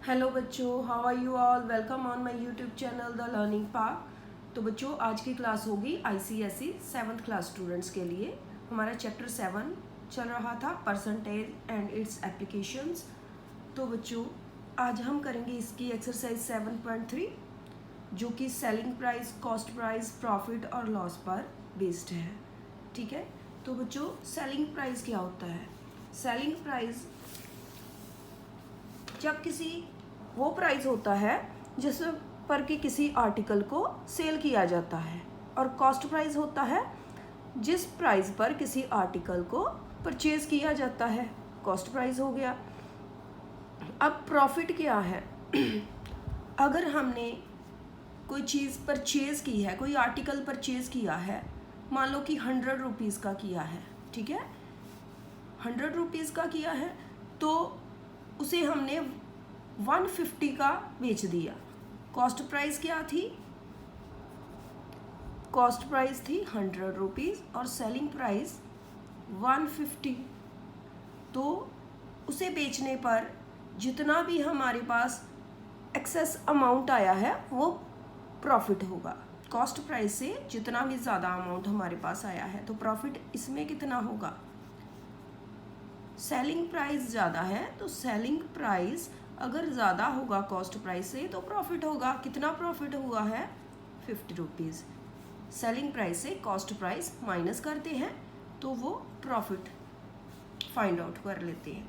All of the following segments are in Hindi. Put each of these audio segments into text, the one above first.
हेलो बच्चों, how are you all. Welcome on my YouTube channel the learning park. तो बच्चों, आज की क्लास होगी आईसीएसई 7th क्लास स्टूडेंट्स के लिए। हमारा चैप्टर 7 चल रहा था, परसेंटेज एंड इट्स एप्लीकेशंस। तो बच्चों, आज हम करेंगे इसकी एक्सरसाइज 7.3 जो कि selling price, cost price, profit और लॉस पर बेस्ड है। ठीक है। तो बच्चों, सेलिंग प्राइस क्या होता है? सेलिंग प्राइस जब किसी वो प्राइस होता है जिस पर कि किसी आर्टिकल को सेल किया जाता है, और कॉस्ट प्राइस होता है जिस प्राइस पर किसी आर्टिकल को परचेज किया जाता है। कॉस्ट प्राइस हो गया। अब प्रॉफिट क्या है? अगर हमने कोई चीज़ परचेज की है, कोई आर्टिकल परचेज किया है, मान लो कि 100 रुपीज़ का किया है, ठीक है, 100 रुपीज़ का किया है, तो उसे हमने 150 का बेच दिया। कॉस्ट प्राइस क्या थी? कॉस्ट प्राइस थी 100 रुपीज़ और सेलिंग प्राइस 150। तो उसे बेचने पर जितना भी हमारे पास एक्सेस अमाउंट आया है वो प्रॉफिट होगा। कॉस्ट प्राइस से जितना भी ज़्यादा अमाउंट हमारे पास आया है तो प्रॉफिट इसमें कितना होगा? सेलिंग प्राइस ज़्यादा है तो सेलिंग प्राइस अगर ज़्यादा होगा कॉस्ट प्राइस से तो प्रॉफिट होगा। कितना प्रॉफिट हुआ है? 50 रुपीज़। सेलिंग प्राइस से कॉस्ट प्राइस माइनस करते हैं तो वो प्रॉफिट फाइंड आउट कर लेते हैं।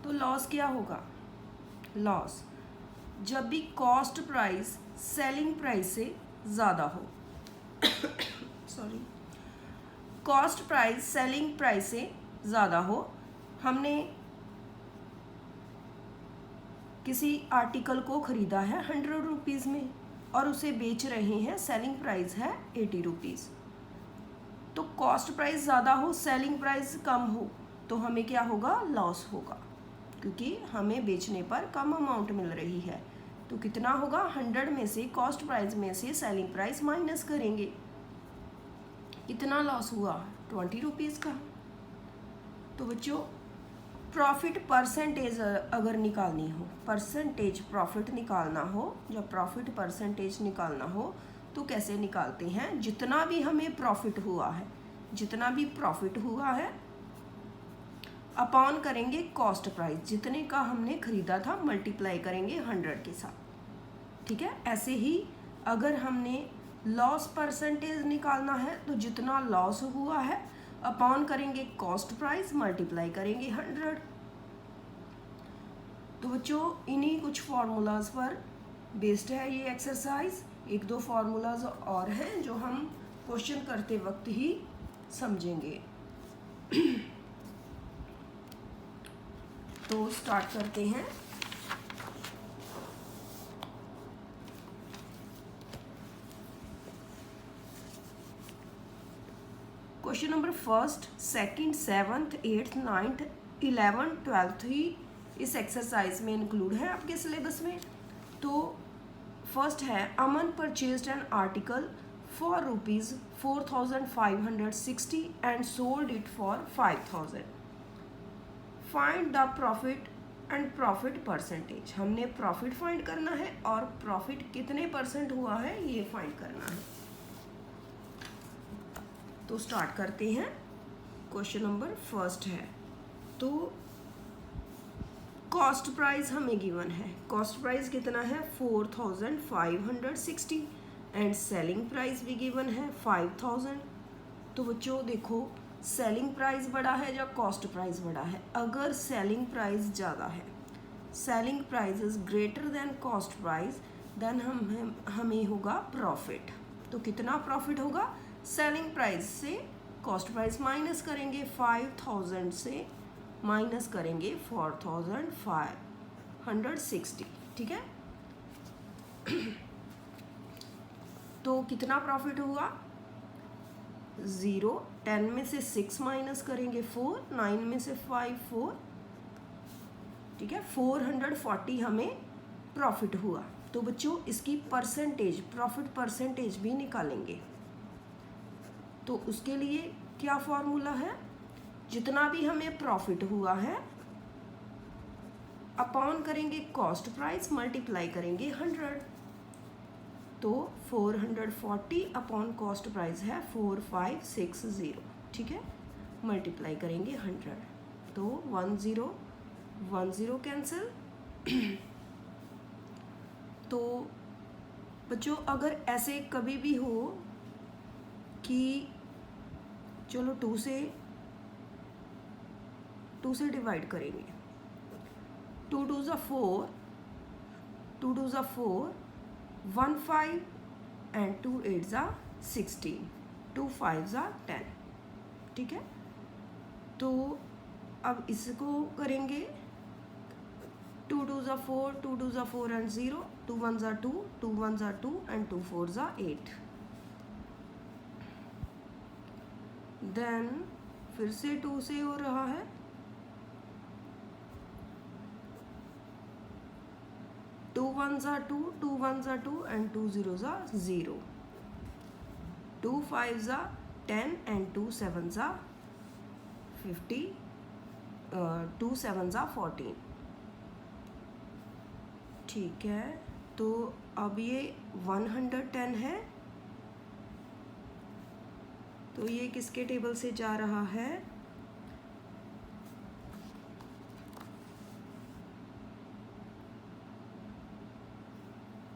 तो लॉस क्या होगा? लॉस जब भी कॉस्ट प्राइस सेलिंग प्राइस से ज़्यादा हो sorry, cost price selling price से ज़्यादा हो, हमने किसी आर्टिकल को ख़रीदा है 100 रुपीज़ में और उसे बेच रहे हैं, सेलिंग प्राइस है 80 रुपीज़। तो कॉस्ट प्राइस ज़्यादा हो, सेलिंग प्राइस कम हो, तो हमें क्या होगा? लॉस होगा, क्योंकि हमें बेचने पर कम अमाउंट मिल रही है। तो कितना होगा? 100 में से कॉस्ट प्राइस में से सेलिंग प्राइस माइनस करेंगे। कितना लॉस हुआ? 20 रुपीज़ का। तो बच्चों, प्रॉफिट परसेंटेज अगर निकालनी हो, परसेंटेज प्रॉफिट निकालना हो, जब प्रॉफिट परसेंटेज निकालना हो तो कैसे निकालते हैं? जितना भी हमें प्रॉफिट हुआ है, जितना भी प्रॉफिट हुआ है अपॉन करेंगे कॉस्ट प्राइस, जितने का हमने खरीदा था मल्टीप्लाई करेंगे 100 के साथ। ठीक है। ऐसे ही अगर हमने लॉस परसेंटेज निकालना है तो जितना लॉस हुआ है अपॉन करेंगे कॉस्ट प्राइस, मल्टीप्लाई करेंगे 100। तो बच्चों, इन्हीं कुछ फार्मूलाज पर बेस्ड है ये एक्सरसाइज। एक दो फार्मूलाज और हैं जो हम क्वेश्चन करते वक्त ही समझेंगे। तो स्टार्ट करते हैं। क्वेश्चन नंबर 1, 2, 7, 8, 9, 11, 12 ही इस एक्सरसाइज में इंक्लूड है आपके सिलेबस में। तो फर्स्ट है, Aman purchased an article for ₹4,560 and sold it for 5,000। Find the profit and profit percentage. हमने प्रॉफिट फाइंड करना है और प्रॉफिट कितने परसेंट हुआ है ये फाइंड करना है। तो स्टार्ट करते हैं। क्वेश्चन नंबर 1 है, तो कॉस्ट प्राइस हमें गिवन है। कॉस्ट प्राइस कितना है? 4,560 एंड सेलिंग प्राइस भी गिवन है 5,000। तो बच्चों देखो, सेलिंग प्राइस बड़ा है या कॉस्ट प्राइस बड़ा है? अगर सेलिंग प्राइस ज़्यादा है, selling price is greater than cost price, then हमें होगा प्रॉफिट। तो कितना प्रॉफिट होगा? सेलिंग प्राइस से कॉस्ट प्राइस माइनस करेंगे, 5,000 से माइनस करेंगे 4,560। ठीक है। तो कितना प्रॉफिट हुआ? 0। 10 में से 6 माइनस करेंगे 4, 9 में से 5 4। ठीक है, 440 हमें प्रॉफिट हुआ। तो बच्चों, इसकी परसेंटेज, प्रॉफिट परसेंटेज भी निकालेंगे। तो उसके लिए क्या फॉर्मूला है? जितना भी हमें प्रॉफिट हुआ है अपॉन करेंगे कॉस्ट प्राइस, मल्टीप्लाई करेंगे 100, तो 440 अपॉन कॉस्ट प्राइस है 4560, ठीक है, मल्टीप्लाई करेंगे 100, तो 10 कैंसिल। तो बच्चों अगर ऐसे कभी भी हो कि चलो 2 से डिवाइड करेंगे, 2 2 ज़ा 4, 2 2 ज़ा 4, 1 5 एंड 2 8 ज़ा 16, 2 5 ज़ा 10, ठीक है। तो अब इसको करेंगे 2 2 ज़ा 4, 2 2 ज़ा 4 एंड 0, 2 1 ज़ा 2, 2 1 ज़ा 2 एंड 2 4 ज़ा 8। देन फिर से 2 से हो रहा है, 2 1 ज़ा 2, 2 1 ज़ा 2 एंड 2 0 ज़ा 0, 2 5 ज़ा 10 एंड 2 7 ज़ा 50, 2 7 ज़ा 14, ठीक है। तो अब ये 110 है, तो ये किसके टेबल से जा रहा है,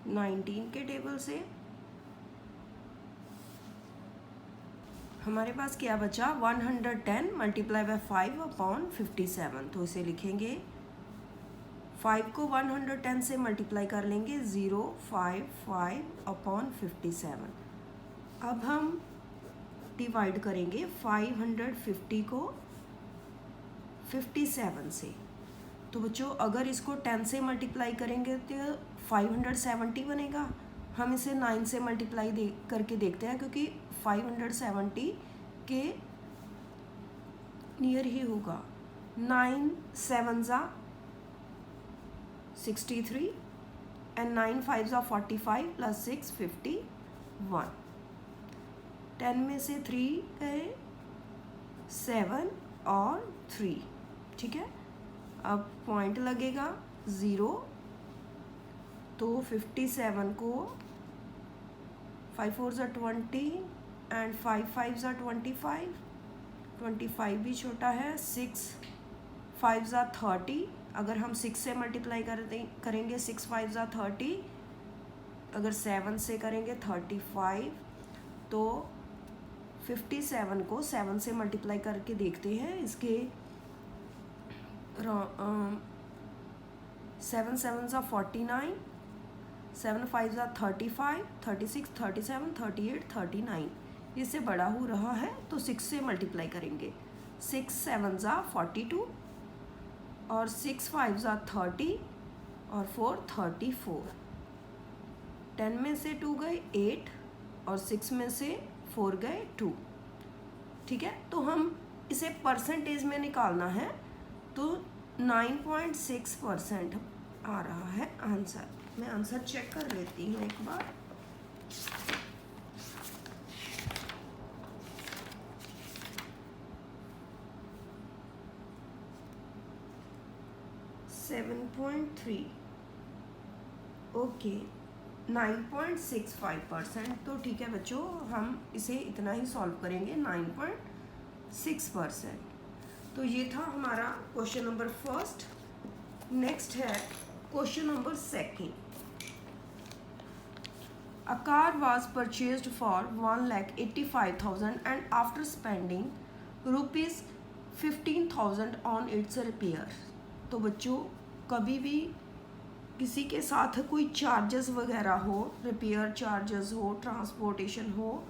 नाइनटीन के टेबल से। हमारे पास क्या बचा, 110 मल्टीप्लाई बाय 5 अपॉन 57, तो इसे लिखेंगे 5 को 110 से मल्टीप्लाई कर लेंगे 055 अपॉन 57। अब हम डिवाइड करेंगे 550 को 57 से, तो बच्चों अगर इसको 10 से मल्टीप्लाई करेंगे तो 570 बनेगा। हम इसे 9 से मल्टीप्लाई करके देखते हैं, क्योंकि 570 के नियर ही होगा। 9 7 ज़ा 63 एंड 9 5 ज़ा 45 प्लस 6 51, 10 में से 3 गए, 7 और 3, ठीक है। अब पॉइंट लगेगा 0, तो 57 को 5 4 ज़ा 20 एंड 5 5 ज़ा 25, 25 भी छोटा है, 6 5 ज़ा 30, अगर हम 6 से मल्टीप्लाई करेंगे 6 5 ज़ा 30, अगर 7 से करेंगे 35, तो 57 को 7 से मल्टीप्लाई करके देखते हैं। इसके 7 7 ज़ा 49, 7 5 ज़ा 35, 36 37 38 39, इससे बड़ा हो रहा है, तो 6 से मल्टीप्लाई करेंगे, 6 7 ज़ा 42 और 6 5 ज़ा 30 और 4 34, 10 में से 2 गए 8 और 6 में से 4 गए 2, ठीक है। तो हम इसे परसेंटेज में निकालना है, तो 9.6% आ रहा है आंसर। मैं आंसर चेक कर लेती हूँ एक बार। ओके, 9.65%, तो ठीक है बच्चों, हम इसे इतना ही सॉल्व करेंगे, 9.6%। तो ये था हमारा क्वेश्चन नंबर फर्स्ट। नेक्स्ट है question number second. A car was purchased for 1,85,000 and after spending rupees 15,000 on its repair। तो बच्चों कभी भी किसी के साथ कोई चार्जेस वगैरह हो, रिपेयर चार्जेस हो, ट्रांसपोर्टेशन हो,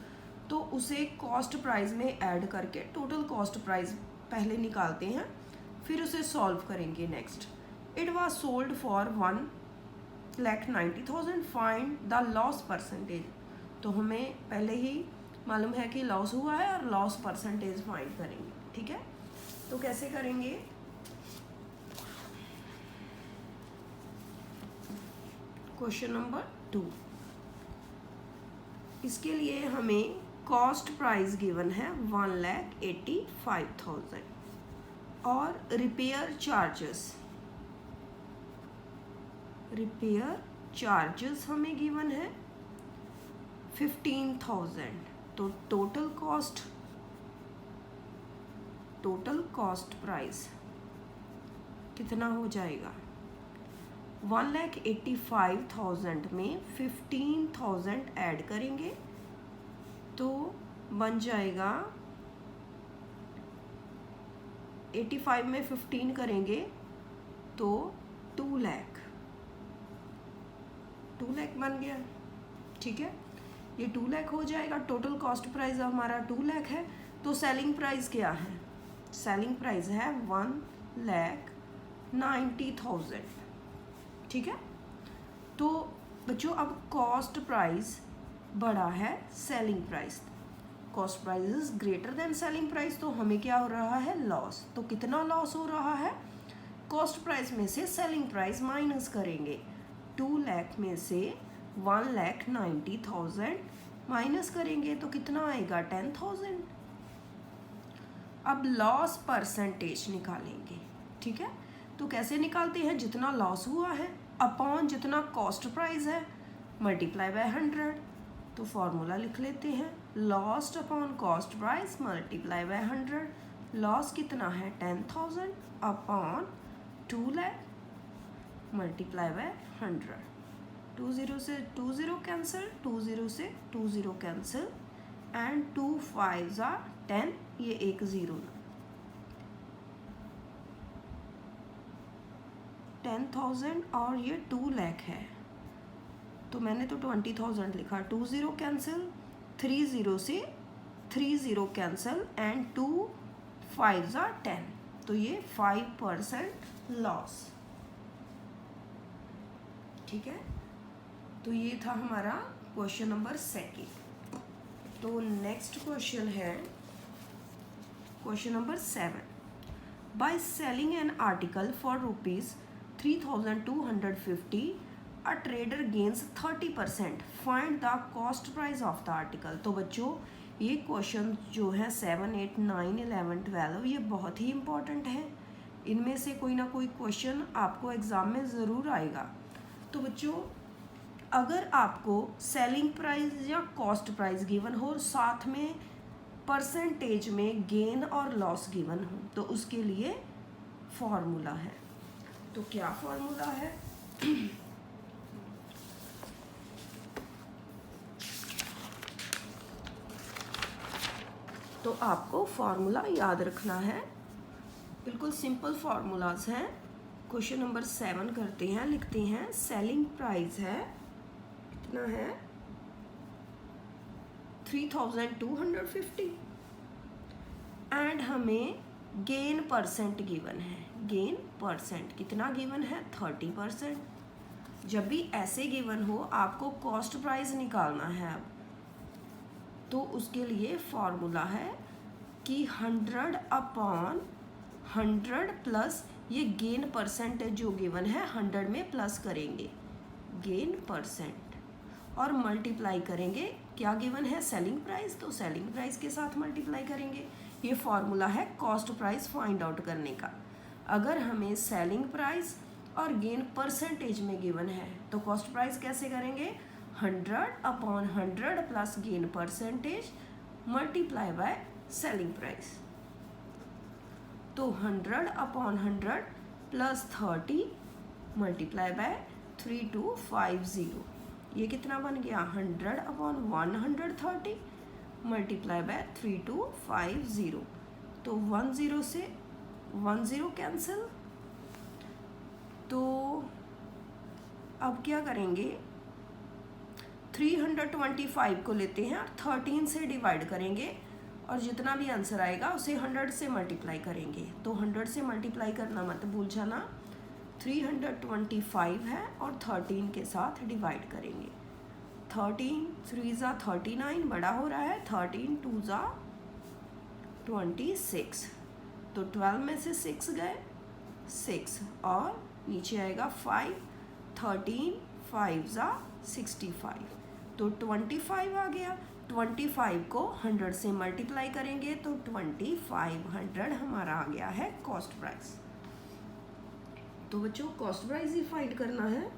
तो उसे कॉस्ट प्राइस में ऐड करके टोटल कॉस्ट प्राइस पहले निकालते हैं, फिर उसे सॉल्व करेंगे। Next, it was sold for 1,90,000, find the loss percentage. तो हमें पहले ही मालूम है कि लॉस हुआ है और लॉस परसेंटेज फाइंड करेंगे, ठीक है। तो कैसे करेंगे, क्वेश्चन नंबर 2, इसके लिए हमें कॉस्ट प्राइस गिवन है 1,85,000 और रिपेयर चार्जेस रिपेयर चार्जेस हमें गिवन है 15,000, तो टोटल कॉस्ट प्राइस कितना हो जाएगा? 1,85,000 में 15,000 ऐड करेंगे तो बन जाएगा 85 में 15 करेंगे तो 2 लाख बन गया। ठीक है, ये 2 लाख हो जाएगा। टोटल कॉस्ट प्राइस हमारा 2 लाख है। तो सेलिंग प्राइस क्या है? सेलिंग प्राइस है 1,90,000। ठीक है, तो बच्चों अब कॉस्ट प्राइस बड़ा है selling price, cost price is greater then selling price, तो हमें क्या हो रहा है? लॉस। तो कितना लॉस हो रहा है? कॉस्ट प्राइस में से सेलिंग प्राइस माइनस करेंगे। 2 लाख में से 1,90,000 माइनस करेंगे तो कितना आएगा? 10,000। अब लॉस परसेंटेज निकालेंगे। ठीक है, तो कैसे निकालते हैं? जितना लॉस हुआ है अपॉन जितना कॉस्ट प्राइस है मल्टीप्लाई बाय 100। तो फॉर्मूला लिख लेते हैं, lost upon cost price multiply by 100। Loss कितना है? 10,000 अपॉन 2 लाख मल्टीप्लाई बाय 100। 20 से 20 कैंसिल, 20 से 20 कैंसिल, एंड 2 5s are 10, ये एक 0 10,000 और ये 2 लाख है, तो मैंने तो 20,000 लिखा। 20 कैंसिल, 30 से 30 कैंसिल, एंड 2 5s are 10, तो ये 5% लॉस। ठीक है, तो ये था हमारा क्वेश्चन नंबर 2। तो नेक्स्ट क्वेश्चन है question number 7। By selling N article for ₹3,250 a trader gains 30%, find the cost price of the article. तो बच्चों ये क्वेश्चन जो है 7, 8, 9, 11, 12 ये बहुत ही इम्पॉर्टेंट है। इनमें से कोई ना कोई क्वेश्चन आपको एग्ज़ाम में ज़रूर आएगा। तो बच्चों अगर आपको सेलिंग प्राइस या कॉस्ट प्राइस गिवन हो और साथ में परसेंटेज में गेन और लॉस गिवन हो तो उसके लिए फॉर्मूला है। तो क्या फॉर्मूला है? तो आपको फॉर्मूला याद रखना है, बिल्कुल सिंपल फॉर्मूलाज हैं। क्वेश्चन नंबर 7 करते हैं, लिखते हैं सेलिंग प्राइस है कितना है? 3,250 एंड हमें गेन परसेंट गिवन है। गेन परसेंट कितना गिवन है? 30%। जब भी ऐसे गिवन हो आपको कॉस्ट प्राइस निकालना है अब, तो उसके लिए फॉर्मूला है कि 100 अपॉन 100 प्लस ये गेन परसेंटेज जो गिवन है 100 में प्लस करेंगे गेन परसेंट और मल्टीप्लाई करेंगे। क्या गिवन है? सेलिंग प्राइस, तो सेलिंग प्राइस के साथ मल्टीप्लाई करेंगे। ये फॉर्मूला है कॉस्ट प्राइस फाइंड आउट करने का। अगर हमें सेलिंग प्राइस और गेन परसेंटेज में गिवन है तो कॉस्ट प्राइस कैसे करेंगे? 100 upon 100 plus gain percentage multiply by selling price. तो 100 अपॉन 100 प्लस 30 मल्टीप्लाई बाय 3250, ये कितना बन गया? 100 अपॉन 130 मल्टीप्लाई बाय 3250। तो 10 से 10 कैंसिल, तो अब क्या करेंगे? 325 को लेते हैं और 13 से डिवाइड करेंगे और जितना भी आंसर आएगा उसे 100 से मल्टीप्लाई करेंगे। तो 100 से मल्टीप्लाई करना मत भूल जाना। 325 है और 13 के साथ डिवाइड करेंगे। 13 3 ज़ा 39 बड़ा हो रहा है, 13 2 ज़ा 26, तो 12 में से 6 गए 6 और नीचे आएगा 5, 13 5 ज़ा 65, तो 25 आ गया। 25 को 100 से मल्टीप्लाई करेंगे तो 2500 हमारा आ गया है कॉस्ट प्राइस। तो बच्चों कॉस्ट प्राइस ही फाइंड करना है।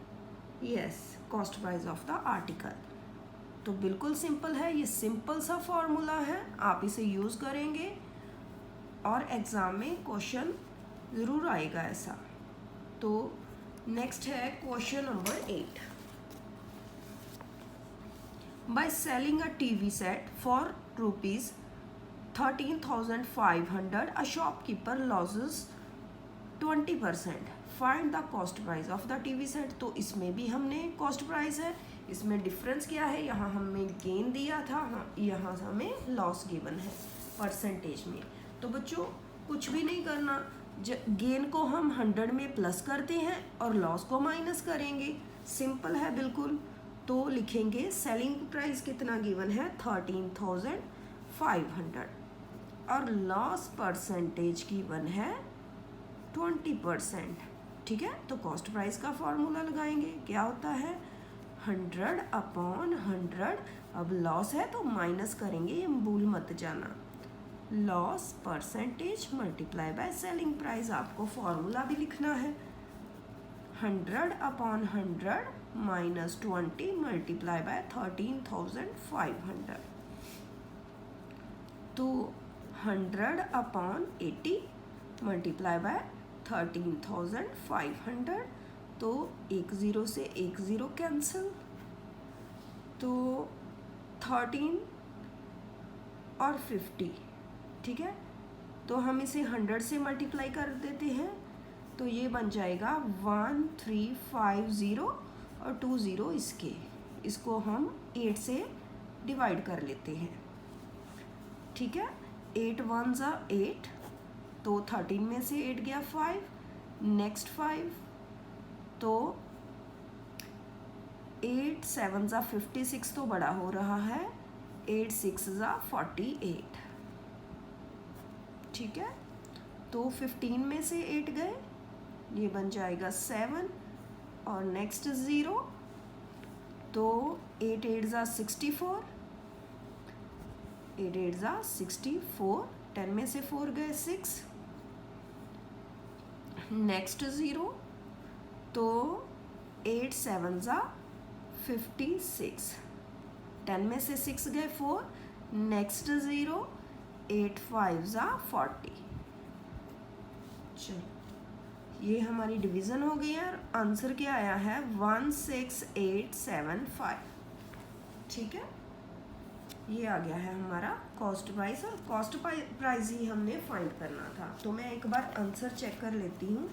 Yes, cost price of the article. तो बिल्कुल सिंपल है, ये सिंपल सा फॉर्मूला है, आप इसे यूज़ करेंगे और एग्ज़ाम में क्वेश्चन ज़रूर आएगा ऐसा। तो नेक्स्ट है question number 8। Bye selling a TV set for rupees 13,500 a shopkeeper losses 20%, find the cost price of the TV set. तो इसमें भी हमने कॉस्ट प्राइस है, इसमें डिफरेंस क्या है, यहाँ हमें गेन दिया था, यहाँ हमें लॉस गिवन है परसेंटेज में। तो बच्चों कुछ भी नहीं करना, गेन को हम 100 में प्लस करते हैं और लॉस को माइनस करेंगे, सिंपल है बिल्कुल। तो लिखेंगे सेलिंग प्राइस कितना गिवन है 13,500 और लॉस परसेंटेज गिवन है 20%। ठीक है, तो कॉस्ट प्राइस का फॉर्मूला लगाएंगे, क्या होता है 100/100। अब लॉस है तो माइनस करेंगे, ये भूल मत जाना, loss percentage multiply by selling price. आपको फॉर्मूला भी लिखना है 100/100 माइनस 20 मल्टीप्लाई बाय 13,500। तो 100/80 मल्टीप्लाई बाय 13,500। तो एक ज़ीरो से एक ज़ीरो कैंसिल, तो 13 और 50। ठीक है, तो हम इसे 100 से मल्टीप्लाई कर देते हैं, तो ये बन जाएगा 1350 और 20 इसको हम 8 से डिवाइड कर लेते हैं। ठीक है, 8 1 ज़ा 8, तो 13 में से 8 गया 5, नेक्स्ट 5, तो 8 7 ज़ा 56 तो बड़ा हो रहा है, 8 6 ज़ा 48। ठीक है, तो 15 में से 8 गए, ये बन जाएगा 7 और नेक्स्ट 0, तो 8 8 ज़ा 64, 8 8 ज़ा 64, 10 में से 4 गए 6, नेक्स्ट 0, तो 8 7 ज़ा 56, 10 में से 6 गए 4, नेक्स्ट 0, 8 5 ज़ा 40। चलो, ये हमारी डिवीज़न हो गई है और आंसर क्या आया है 16875। ठीक है, ये आ गया है हमारा कॉस्ट प्राइस, और कॉस्ट प्राइस ही हमने फाइंड करना था। तो मैं एक बार आंसर चेक कर लेती हूँ।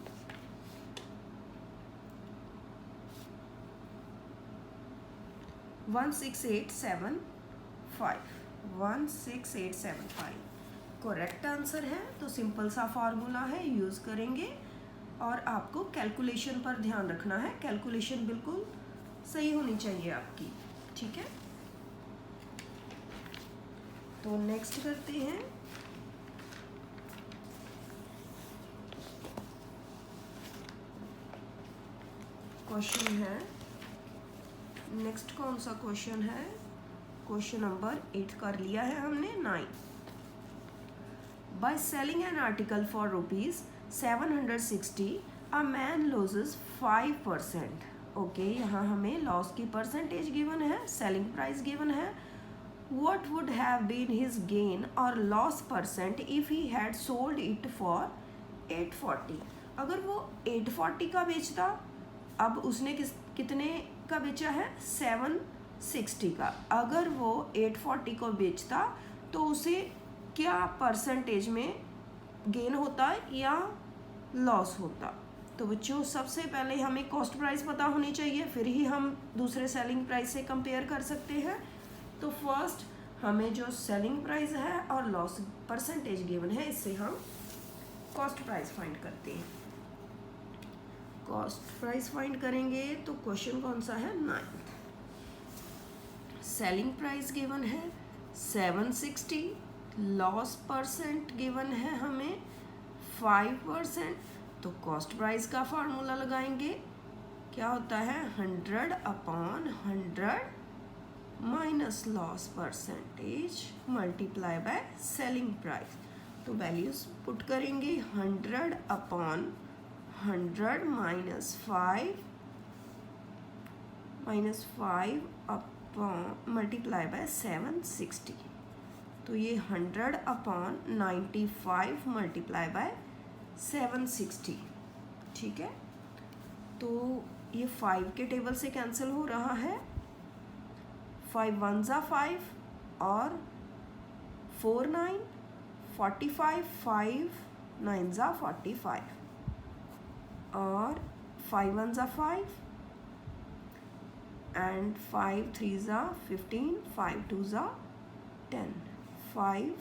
वन 16875 करेक्ट आंसर है। तो सिंपल सा फार्मूला है, यूज़ करेंगे और आपको कैलकुलेशन पर ध्यान रखना है, कैलकुलेशन बिल्कुल सही होनी चाहिए आपकी। ठीक है, तो नेक्स्ट करते हैं। क्वेश्चन है नेक्स्ट, कौन सा क्वेश्चन है, क्वेश्चन नंबर 8 कर लिया है हमने। 9, by selling N article for ₹760 a man losses 5%। Okay, यहाँ हमें लॉस की परसेंटेज गिवन है, सेलिंग प्राइस गिवन है। What would have been his gain or loss percent if he had sold it for 840? अगर वो 840 का बेचता, अब उसने कितने का बेचा है 760 का, अगर वो 840 को बेचता तो उसे क्या परसेंटेज में गेन होता या लॉस होता। तो बच्चों सबसे पहले हमें कॉस्ट प्राइस पता होनी चाहिए, फिर ही हम दूसरे सेलिंग प्राइस से कंपेयर कर सकते हैं। तो फर्स्ट हमें जो सेलिंग प्राइस है और लॉस परसेंटेज गिवन है, इससे हम कॉस्ट प्राइस फाइंड करते हैं। कॉस्ट प्राइस फाइंड करेंगे तो क्वेश्चन कौन सा है 9th। सेलिंग प्राइस गिवन है 760, लॉस परसेंट गिवन है हमें 5%। तो कॉस्ट प्राइस का फार्मूला लगाएंगे, क्या होता है 100/100 minus loss percentage multiply by selling price. तो वैल्यूज पुट करेंगे 100/100 माइनस 5 -5 अपॉन मल्टीप्लाई बाय 760, तो ये 100/95 मल्टीप्लाई बाय 760, ठीक है। तो ये 5 के टेबल से कैंसिल हो रहा है, 5 1 ज़ा 5 और 4 9 45, 5 9 ज़ा 45 और 5 1 ज़ा 5 एंड 5 3 ज़ा 15, 5 2 ज़ा 10, 5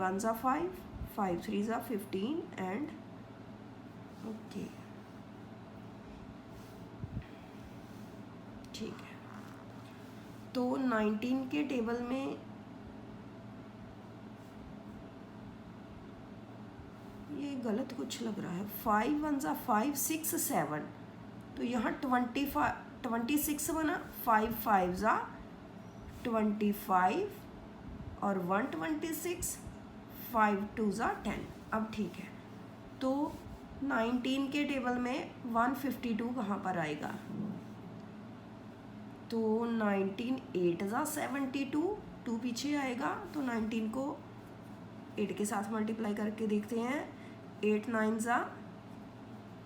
1 ज़ा 5, 5 3 ज़ा 15 एंड ओके, ठीक है। तो 19 के टेबल में ये गलत कुछ लग रहा है, 5 1 ज़ा 5 6 7, तो यहाँ 26 बना, 5 5 ज़ा 25 और 126, 5 2 ज़ा 10। अब ठीक है, तो 19 के टेबल में 152 कहाँ पर आएगा, तो 19 8 ज़ा 72, 2 पीछे आएगा, तो 19 को 8 के साथ मल्टीप्लाई करके देखते हैं, 8 9 ज़ा,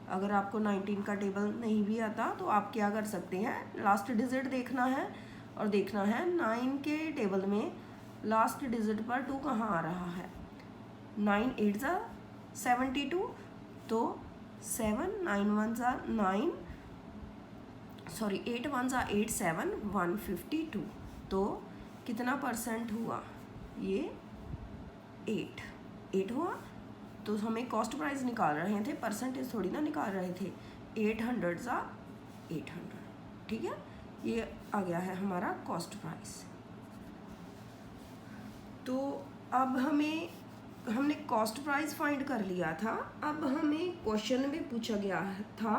अगर आपको 19 का टेबल नहीं भी आता तो आप क्या कर सकते हैं, लास्ट डिजिट देखना है और देखना है 9 के टेबल में लास्ट डिजिट पर 2 कहाँ आ रहा है, 9 8 ज़ा 72, तो 7 9 1 ज़ा 9, सॉरी 8 1 ज़ा 8 7 152, तो कितना परसेंट हुआ, ये 8 हुआ। तो हमें कॉस्ट प्राइस निकाल रहे थे, परसेंटेज थोड़ी ना निकाल रहे थे, 800 ज़ा 800, ठीक है। ये आ गया है हमारा कॉस्ट प्राइस। तो अब हमने कॉस्ट प्राइस फाइंड कर लिया था। अब हमें क्वेश्चन में पूछा गया था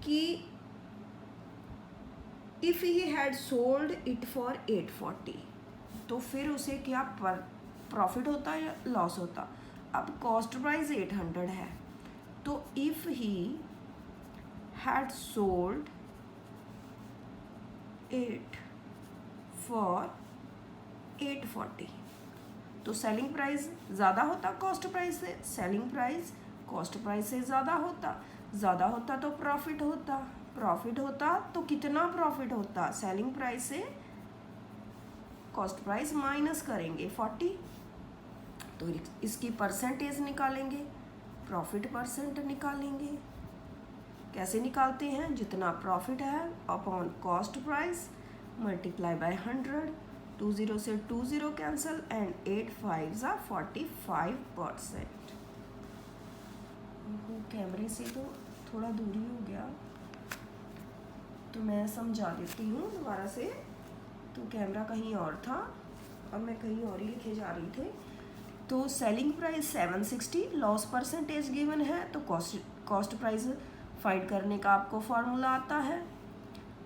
कि if he had sold it for 840, तो फिर उसे क्या प्रॉफिट होता या लॉस होता। अब कॉस्ट प्राइस 800 है, तो if he had sold it for 840, तो सेलिंग प्राइस ज़्यादा होता कॉस्ट प्राइस से, सेलिंग प्राइस कॉस्ट प्राइस से ज़्यादा होता तो प्रॉफिट होता तो कितना प्रॉफिट होता, सेलिंग प्राइस से कॉस्ट प्राइस माइनस करेंगे 40, तो इसकी परसेंटेज निकालेंगे, प्रॉफिट परसेंट निकालेंगे। कैसे निकालते हैं, जितना प्रॉफिट है upon cost price multiply by 100, 20 से 20 कैंसिल एंड 8 5 ज़ा 45%। कैमरे से तो थोड़ा दूरी हो गया, तो मैं समझा देती हूँ दोबारा से। तो कैमरा कहीं और था और मैं कहीं और ही लिखे जा रही थी। तो selling price 760, loss percentage given है, तो कॉस्ट प्राइस फाइंड करने का आपको फॉर्मूला आता है।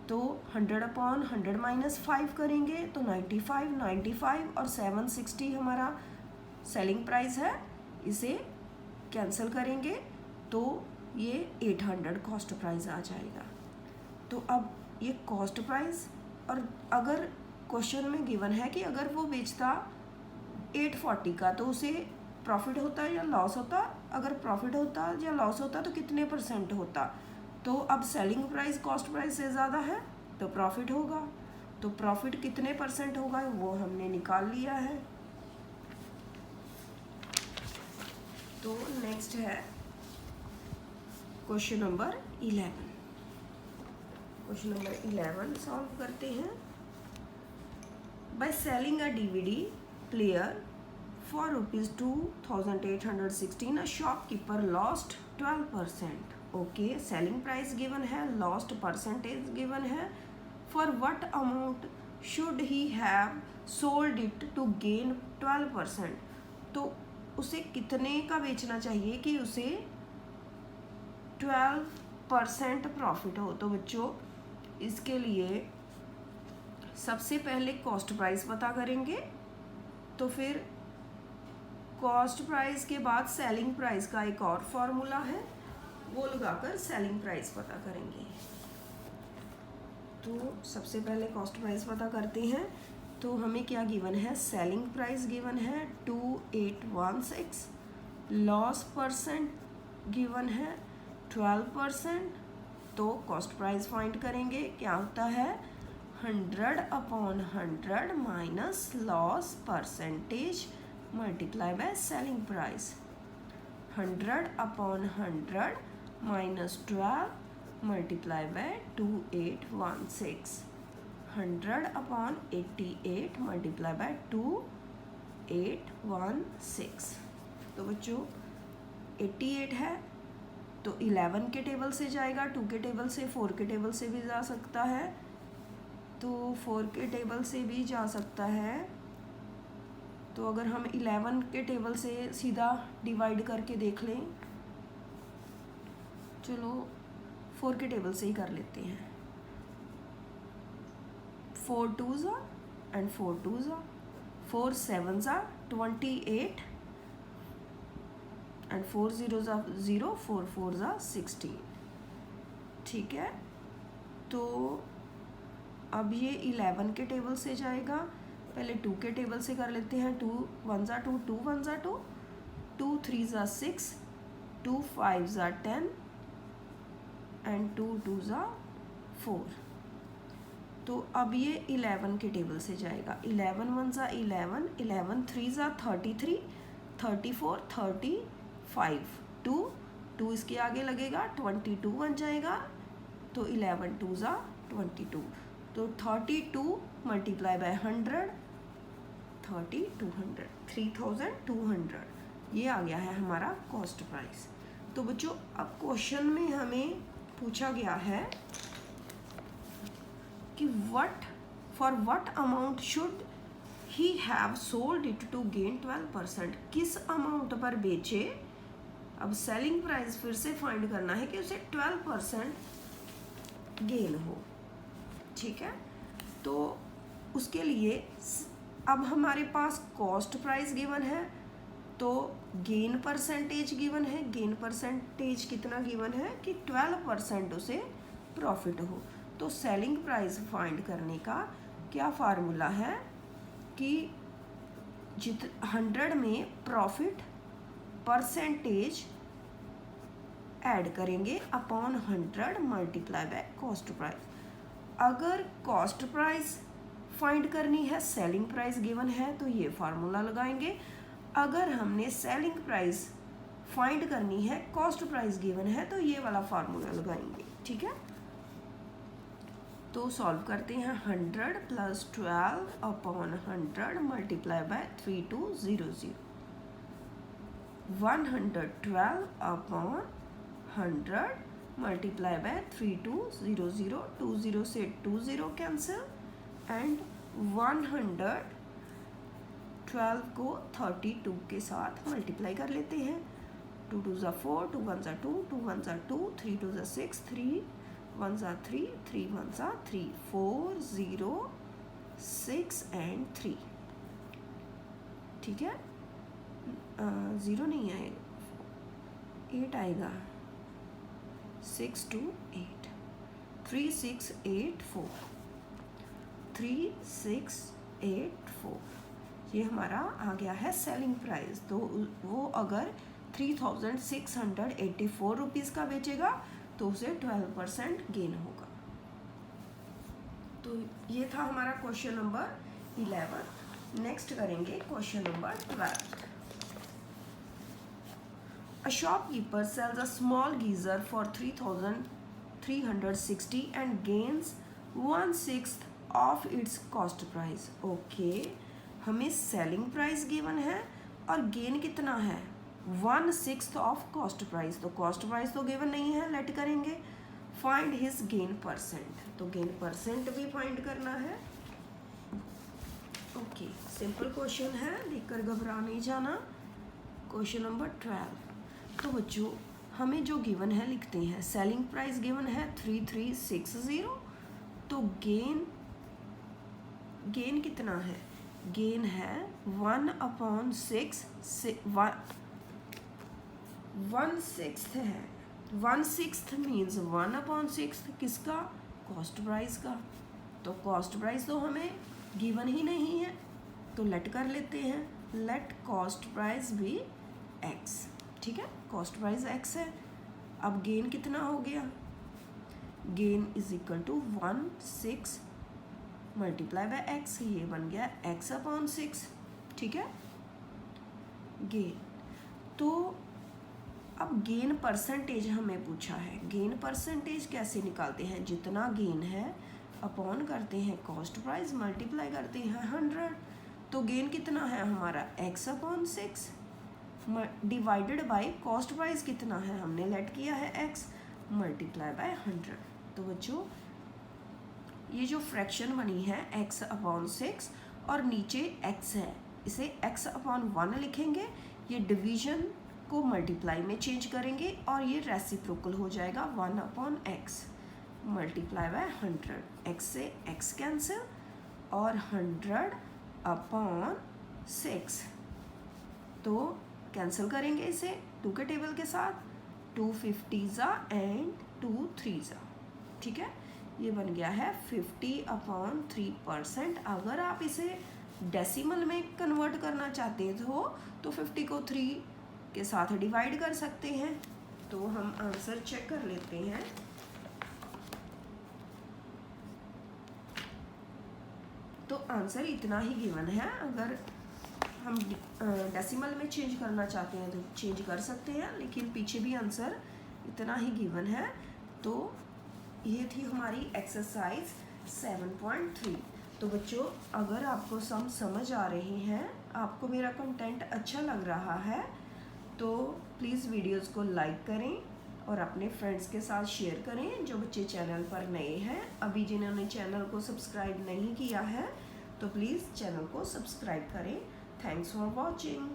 तो 100/100 -5 करेंगे तो 95 और 760 हमारा सेलिंग प्राइस है, इसे कैंसिल करेंगे तो ये 800 कॉस्ट प्राइस आ जाएगा। तो अब ये कॉस्ट प्राइस, और अगर क्वेश्चन में गिवन है कि अगर वो बेचता 840 का तो उसे प्रॉफिट होता या लॉस होता, अगर प्रॉफिट होता या लॉस होता तो कितने परसेंट होता। तो अब सेलिंग प्राइस कॉस्ट प्राइस से ज़्यादा है तो प्रॉफिट होगा, तो प्रॉफिट कितने परसेंट होगा वो हमने निकाल लिया है। तो नेक्स्ट है question number 11। Question number 11 solve करते हैं। By selling a DVD player for ₹2,816 a shopkeeper lost 12%. Okay, selling price given है, लॉस्ट परसेंटेज गिवन है। For what amount should he have sold it to gain 12%, तो उसे कितने का बेचना चाहिए कि उसे 12% प्रॉफिट हो। तो बच्चों इसके लिए सबसे पहले कॉस्ट प्राइस पता करेंगे, तो फिर कॉस्ट प्राइस के बाद सेलिंग प्राइस का एक और फॉर्मूला है, वो लगाकर सेलिंग प्राइस पता करेंगे। तो सबसे पहले कॉस्ट प्राइस पता करते हैं। तो हमें क्या गिवन है, सेलिंग प्राइस गिवन है 2816, लॉस परसेंट गिवन है 12%। तो कॉस्ट प्राइस फाइंड करेंगे, क्या होता है 100/100 minus loss percentage multiply by selling price. 100/100 minus 12 multiply by 2816। 100/88 multiply by 2816। तो बच्चों 88 है तो 11 के टेबल से जाएगा, 2 के टेबल से, 4 के टेबल से भी जा सकता है, तो 4 के टेबल से भी जा सकता है। तो अगर हम 11 के टेबल से सीधा डिवाइड करके देख लें, चलो 4 के टेबल से ही कर लेते हैं। 4 2s and 4 2s, 4 7s 28 and 4 0s 0, 4 4s 16। ठीक है, तो अब ये 11 के टेबल से जाएगा, पहले 2 के टेबल से कर लेते हैं। 2 1s 2, 2 1s 2, 2 3s 6, 2 5s 10 and 2 2s 4। तो अब ये 11 के टेबल से जाएगा। 11 1s 11, 11 3s 33, 34 35, 2 इसके आगे लगेगा 22 बन जाएगा, तो 11 2s 22। तो 32 मल्टीप्लाई बाय 100, 3200, 3200 ये आ गया है हमारा कॉस्ट प्राइस। तो बच्चों अब क्वेश्चन में हमें पूछा गया है कि for what amount should he have sold it to gain 12%। किस अमाउंट पर बेचे। अब सेलिंग प्राइस फिर से फाइंड करना है कि उसे 12% गेन हो। ठीक है, तो उसके लिए अब हमारे पास कॉस्ट प्राइस गिवन है, तो गेन परसेंटेज गिवन है। गेन परसेंटेज कितना गिवन है कि 12% उसे प्रॉफिट हो। तो सेलिंग प्राइस फाइंड करने का क्या फार्मूला है कि 100 में प्रॉफिट परसेंटेज ऐड करेंगे upon 100 multiply by cost price. अगर कॉस्ट प्राइस फाइंड करनी है, सेलिंग प्राइस गिवन है, तो ये फार्मूला लगाएंगे। अगर हमने सेलिंग प्राइस फाइंड करनी है, कॉस्ट प्राइस गिवन है, तो ये वाला फार्मूला लगाएंगे। ठीक है, तो सॉल्व करते हैं। 100 + 12/100 मल्टीप्लाई बाय 3200। 112/100 multiply by 3200। 20 से 20 कैंसिल एंड 112 को 32 के साथ मल्टीप्लाई कर लेते हैं। 2 2s 4, 2 1s 2, 2 1s 2, 3 2s 6, 3 1s 3, 3 1s 3, 4 0 6 and 3। ठीक है, 0 नहीं आएगा, 8 आएगा। 6 2 8, 3 6 8 4, 3 6 8 4 ये हमारा आ गया है सेलिंग प्राइस। तो वो अगर 3684 रुपीज़ का बेचेगा तो उसे 12% गेन होगा। तो ये था हमारा क्वेश्चन नंबर 11। नेक्स्ट करेंगे question number 12। A shopkeeper sells a small geyser for 3,360 and gains 1/6 of its cost price। Okay, हमें सेलिंग प्राइस गिवन है और गेन कितना है 1/6 ऑफ कॉस्ट प्राइस। तो कॉस्ट प्राइस तो गिवन नहीं है, लेट करेंगे फाइंड हिज गेन परसेंट। तो गेन परसेंट भी फाइंड करना है। ओके, सिंपल क्वेश्चन है, देखकर घबरा नहीं जाना। Question number 12। तो बच्चों हमें जो गिवन है लिखते हैं। सेलिंग प्राइस गिवन है 3360। तो गेन कितना है, गेन है 1/6 से 1/6 है। 1/6 मीन्स 1/6 किसका, कॉस्ट प्राइस का। तो कॉस्ट प्राइस तो हमें गिवन ही नहीं है, तो लेट कर लेते हैं, लेट कॉस्ट प्राइस भी x। ठीक है, कॉस्ट प्राइस x है। अब गेन कितना हो गया, gain is equal to 1/6 multiply by x, ये बन गया x/6। ठीक है, गेन। तो अब गेन परसेंटेज हमें पूछा है, गेन परसेंटेज कैसे निकालते हैं, जितना गेन है अपॉन करते हैं कॉस्ट प्राइस मल्टीप्लाई करते हैं 100। तो गेन कितना है हमारा x/6 divided by cost price कितना है, हमने लेट किया है x मल्टीप्लाई बाय 100। तो बच्चों ये जो फ्रैक्शन बनी है x/6 और नीचे x है, इसे x/1 लिखेंगे, ये डिवीजन को मल्टीप्लाई में चेंज करेंगे और ये रेसिप्रोकल हो जाएगा 1/x मल्टीप्लाई बाय 100। x से x कैंसिल और 100/6 तो कैंसिल करेंगे इसे 2 के टेबल के साथ, 2 50s एंड 2 3s। ठीक है, ये बन गया है 50/3%। अगर आप इसे डेसिमल में कन्वर्ट करना चाहते हो तो 50 को 3 के साथ डिवाइड कर सकते हैं। तो हम आंसर चेक कर लेते हैं। तो आंसर इतना ही गिवन है, अगर हम डेसिमल में चेंज करना चाहते हैं तो चेंज कर सकते हैं, लेकिन पीछे भी आंसर इतना ही गिवन है। तो ये थी हमारी एक्सरसाइज 7.3। तो बच्चों अगर आपको समझ आ रही हैं, आपको मेरा कंटेंट अच्छा लग रहा है, तो प्लीज़ वीडियोस को लाइक करें और अपने फ्रेंड्स के साथ शेयर करें जो बच्चे चैनल पर नए हैं। अभी जिन्होंने चैनल को सब्सक्राइब नहीं किया है तो प्लीज़ चैनल को सब्सक्राइब करें। Thanks for watching.